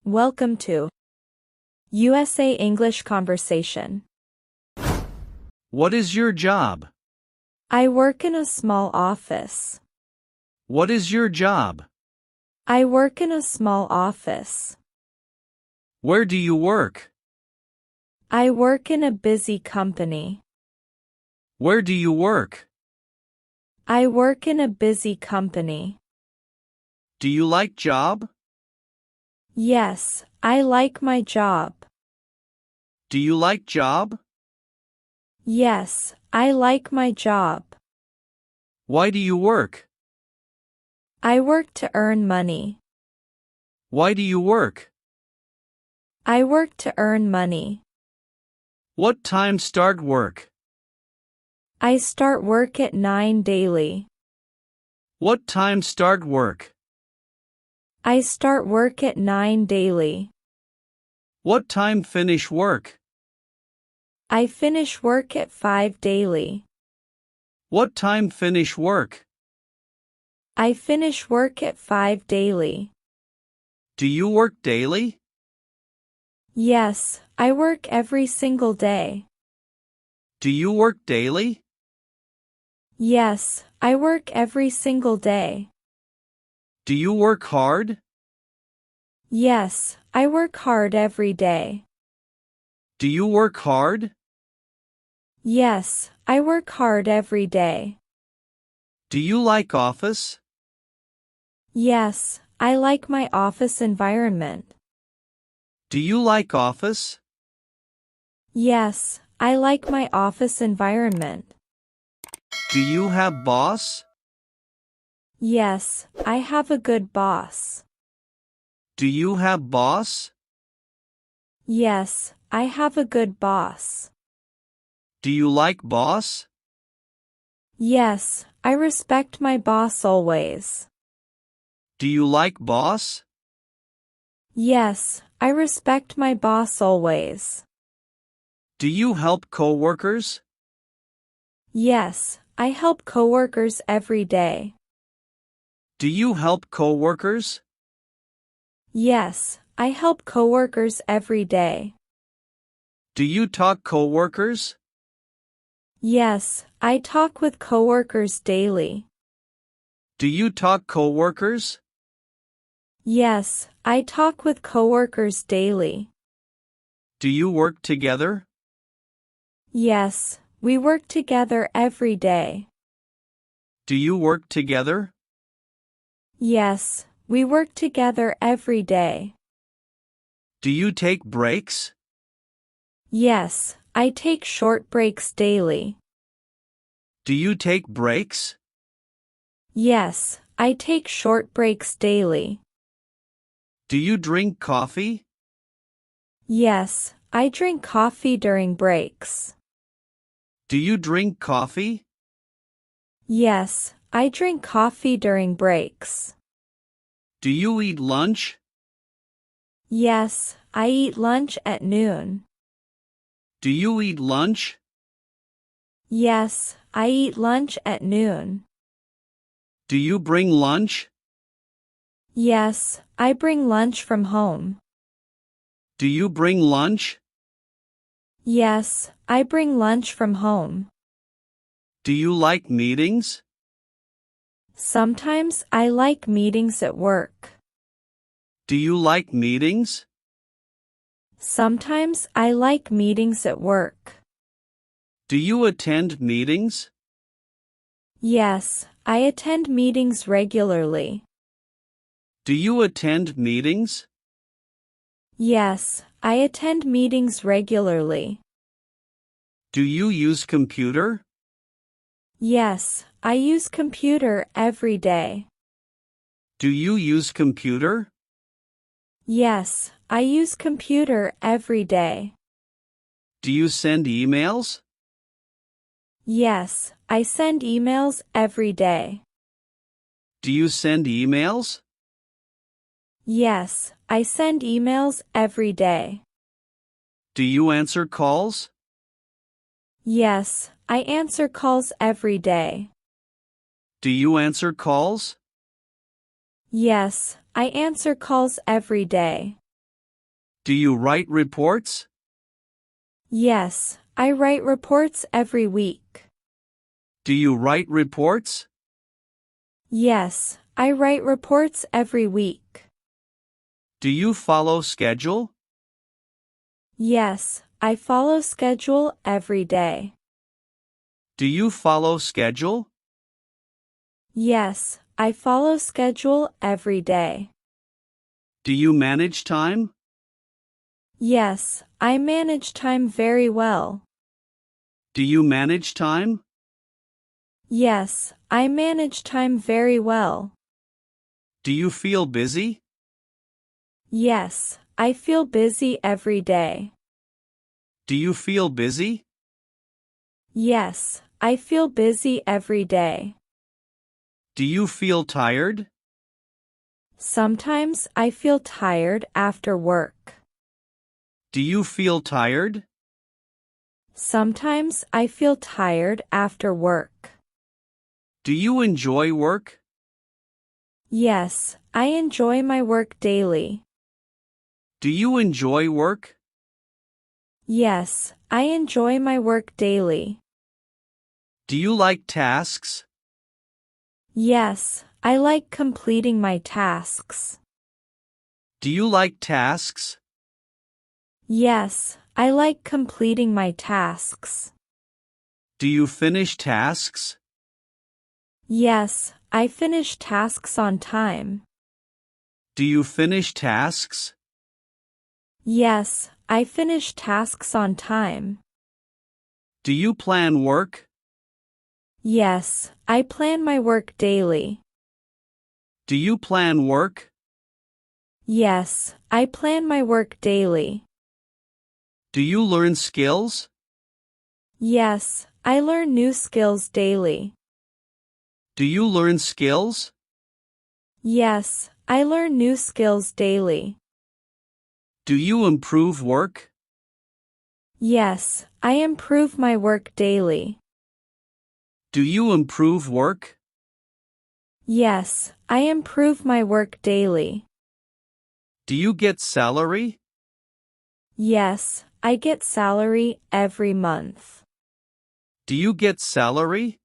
Welcome to USA English Conversation. What is your job? I work in a small office. What is your job? I work in a small office. Where do you work? I work in a busy company. Where do you work? I work in a busy company. Do you like job? Yes, I like my job. Do you like job? Yes, I like my job. Why do you work? I work to earn money. Why do you work? I work to earn money. What time start work? I start work at 9 daily. What time start work? I start work at 9 daily. What time finish work? I finish work at 5 daily. What time finish work? I finish work at 5 daily. Do you work daily? Yes, I work every single day. Do you work daily? Yes, I work every single day. Do you work hard? Yes, I work hard every day. Do you work hard? Yes, I work hard every day. Do you like office? Yes, I like my office environment. Do you like office? Yes, I like my office environment. Do you have boss? Yes, I have a good boss. Do you have boss? Yes, I have a good boss. Do you like boss? Yes, I respect my boss always. Do you like boss? Yes, I respect my boss always. Do you help coworkers? Yes, I help coworkers every day. Do you help coworkers? Yes, I help coworkers every day. Do you talk coworkers? Yes, I talk with coworkers daily. Do you talk coworkers? Yes, I talk with coworkers daily. Do you work together? Yes, we work together every day. Do you work together? Yes, we work together every day. Do you take breaks? Yes, I take short breaks daily. Do you take breaks? Yes, I take short breaks daily. Do you drink coffee? Yes, I drink coffee during breaks. Do you drink coffee? Yes, I drink coffee during breaks. Do you eat lunch? Yes, I eat lunch at noon. Do you eat lunch? Yes, I eat lunch at noon. Do you bring lunch? Yes, I bring lunch from home. Do you bring lunch? Yes, I bring lunch from home. Do you like meetings? Sometimes I like meetings at work. Do you like meetings? Sometimes I like meetings at work. Do you attend meetings? Yes, I attend meetings regularly. Do you attend meetings? Yes, I attend meetings regularly. Do you use computer? Yes, I use computer every day. Do you use computer? Yes, I use computer every day. Do you send emails? Yes, I send emails every day. Do you send emails? Yes, I send emails every day. Do you answer calls? Yes, I answer calls every day. Do you answer calls? Yes, I answer calls every day. Do you write reports? Yes, I write reports every week. Do you write reports? Yes, I write reports every week. Do you follow schedule? Yes, I follow schedule every day. Do you follow schedule? Yes, I follow schedule every day. Do you manage time? Yes, I manage time very well. Do you manage time? Yes, I manage time very well. Do you feel busy? Yes, I feel busy every day. Do you feel busy? Yes, I feel busy every day. Do you feel tired? Sometimes I feel tired after work. Do you feel tired? Sometimes I feel tired after work. Do you enjoy work? Yes, I enjoy my work daily. Do you enjoy work? Yes, I enjoy my work daily. Do you like tasks? Yes, I like completing my tasks. Do you like tasks? Yes, I like completing my tasks. Do you finish tasks? Yes, I finish tasks on time. Do you finish tasks? Yes, I finish tasks on time. Do you plan work? Yes, I plan my work daily. Do you plan work? Yes, I plan my work daily. Do you learn skills? Yes, I learn new skills daily. Do you learn skills? Yes, I learn new skills daily. Do you improve work? Yes, I improve my work daily. Do you improve work? Yes, I improve my work daily. Do you get salary? Yes, I get salary every month. Do you get salary?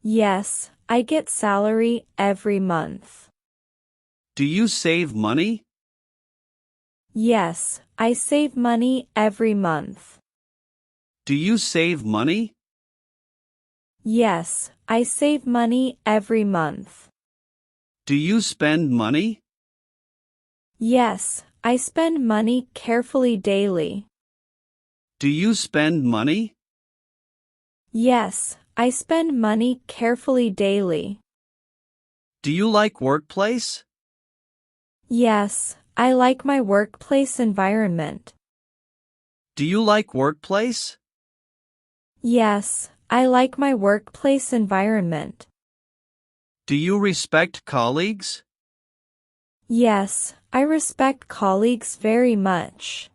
Yes, I get salary every month. Do you save money? Yes, I save money every month. Do you save money? Yes, I save money every month. Do you spend money? Yes, I spend money carefully daily. Do you spend money? Yes, I spend money carefully daily. Do you like workplace? Yes, I like my workplace environment. Do you like workplace? Yes, I like my workplace environment. Do you respect colleagues? Yes, I respect colleagues very much.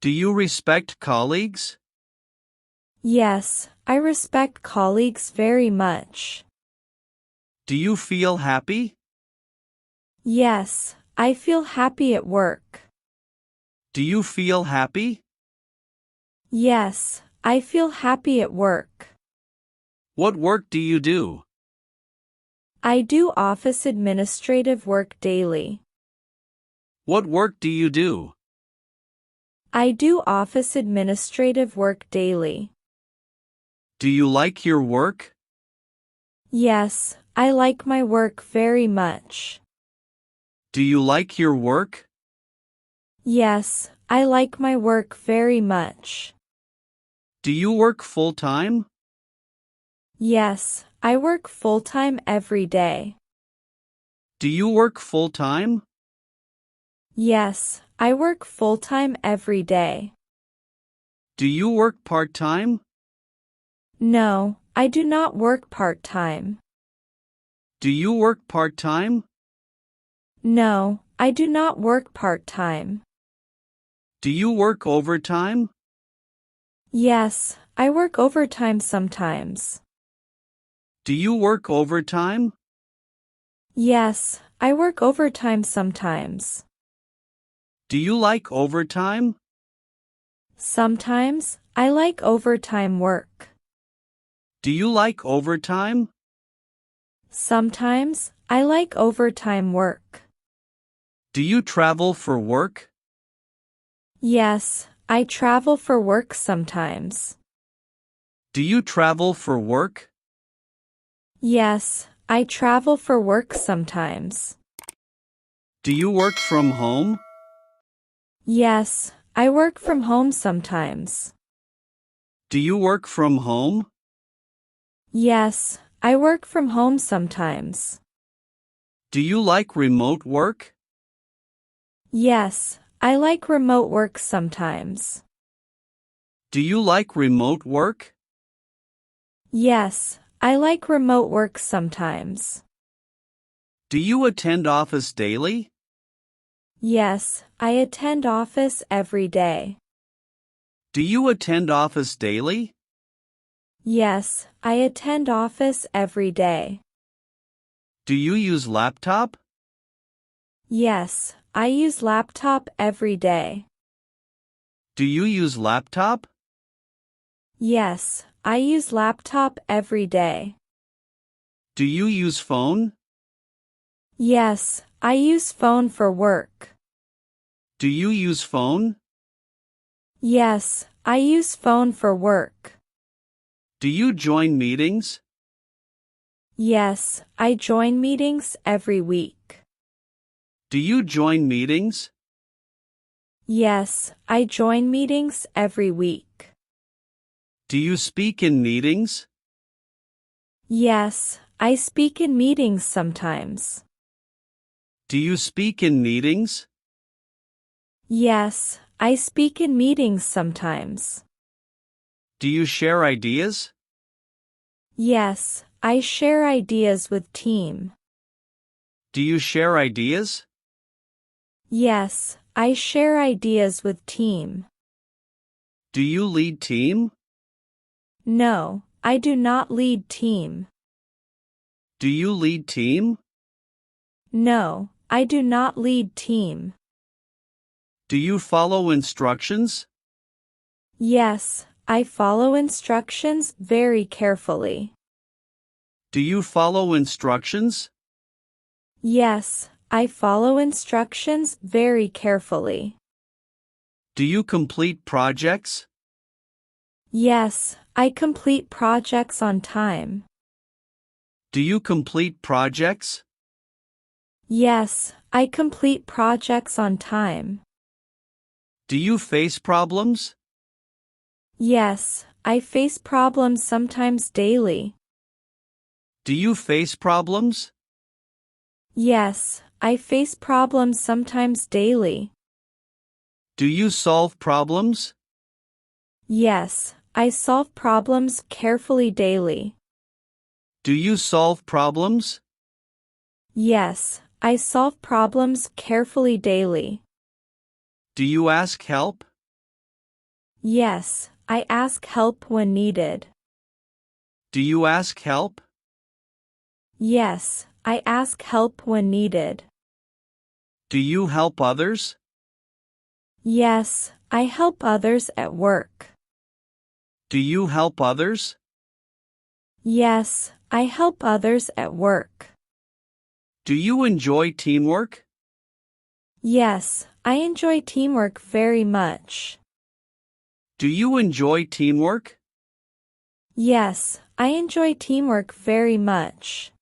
Do you respect colleagues? Yes, I respect colleagues very much. Do you feel happy? Yes, I feel happy at work. Do you feel happy? Yes, I feel happy at work. What work do you do? I do office administrative work daily. What work do you do? I do office administrative work daily. Do you like your work? Yes, I like my work very much. Do you like your work? Yes, I like my work very much. Do you work full-time? Yes, I work full-time every day. Do you work full-time? Yes, I work full-time every day. Do you work part-time? No, I do not work part-time. Do you work part-time? No, I do not work part-time. Do you work overtime? Yes, I work overtime sometimes. Do you work overtime? Yes, I work overtime sometimes. Do you like overtime? Sometimes, I like overtime work. Do you like overtime? Sometimes, I like overtime work. Do you travel for work? Yes, I travel for work sometimes. Do you travel for work? Yes, I travel for work sometimes. Do you work from home? Yes, I work from home sometimes. Do you work from home? Yes, I work from home sometimes. Do you like remote work? Yes, I like remote work sometimes. Do you like remote work? Yes, I like remote work sometimes. Do you attend office daily? Yes, I attend office every day. Do you attend office daily? Yes, I attend office every day. Do you use laptop? Yes, I use laptop every day. Do you use laptop? Yes, I use laptop every day. Do you use phone? Yes, I use phone for work. Do you use phone? Yes, I use phone for work. Do you join meetings? Yes, I join meetings every week. Do you join meetings? Yes, I join meetings every week. Do you speak in meetings? Yes, I speak in meetings sometimes. Do you speak in meetings? Yes, I speak in meetings sometimes. Do you share ideas? Yes, I share ideas with team. Do you share ideas? Yes, I share ideas with team. Do you lead team? No, I do not lead team. Do you lead team? No, I do not lead team. Do you follow instructions? Yes, I follow instructions very carefully. Do you follow instructions? Yes, I follow instructions very carefully. Do you complete projects? Yes, I complete projects on time. Do you complete projects? Yes, I complete projects on time. Do you face problems? Yes, I face problems sometimes daily. Do you face problems? Yes, I face problems sometimes daily. Do you solve problems? Yes, I solve problems carefully daily. Do you solve problems? Yes, I solve problems carefully daily. Do you ask help? Yes, I ask help when needed. Do you ask help? Yes, I ask help when needed. Do you help others? Yes, I help others at work. Do you help others? Yes, I help others at work. Do you enjoy teamwork? Yes, I enjoy teamwork very much. Do you enjoy teamwork? Yes, I enjoy teamwork very much.